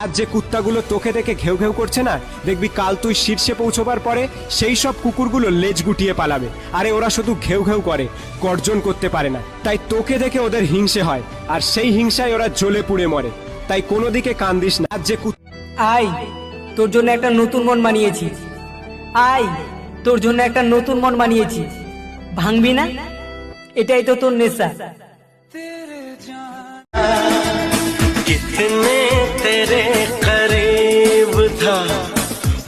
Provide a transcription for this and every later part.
আজ যে কুত্তাগুলো তোকে দেখে ঘেউ ঘেউ করছে না, দেখবি কাল তুই শীর্ষে পৌঁছবার পরে সেই সব কুকুরগুলো লেজ গুটিয়ে পালাবে। আরে ওরা শুধু ঘেউ ঘেউ করে, গর্জন করতে পারে না, তাই তোকে দেখে ওদের হিংসে হয়, আর সেই হিংসায় ওরা জ্বলে পুড়ে মরে। তাই কোনো দিকে কান দিস না। আজ যে আয়, তোর জন্য একটা নতুন মন বানিয়েছি। আয়, তোর জন্য একটা নতুন মন বানিয়েছি। ভাঙবি না? এটাই তো তোর নেশা। कितने तेरे करीब था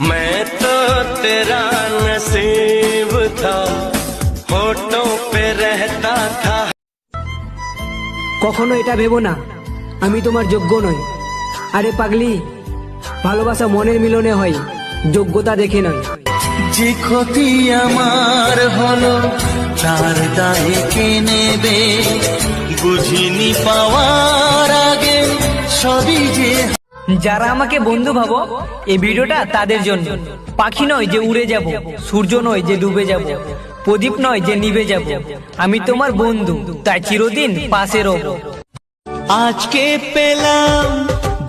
मैं तो तेरा नसीब था होठों पे रहता था। কখনো এটা ভেবো না আমি তোমার যোগ্য নই। আরে পাগলি, ভালোবাসা মনের মিলনে হয়, যোগ্যতা দেখে নয়। যে ক্ষতি আমার হলো তার দায়ে কে নেবে, বুঝিনি পাওয়ার আগে সবই যে। যারা আমাকে বন্ধু ভাবো, এই ভিডিওটা তাদের জন্য। পাখি নয় যে উড়ে যাব, সূর্য নয় যে ডুবে যাব, প্রদীপ নয় যে নিভে যাব, আমি তোমার বন্ধু, তাই চিরদিন পাশে রব। আজকে পেলাম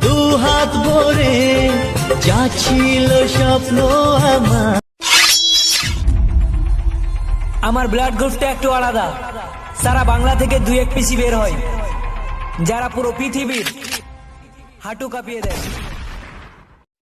দু হাত ভরে যা ছিল স্বপ্ন আমার। আমার ব্লাড গ্রুপটা একটু আলাদা। সারা বাংলা থেকে 2-1 পিসি বের হয়, যারা পুরো পৃথিবীর হাঁটু কাঁপিয়ে দেয়।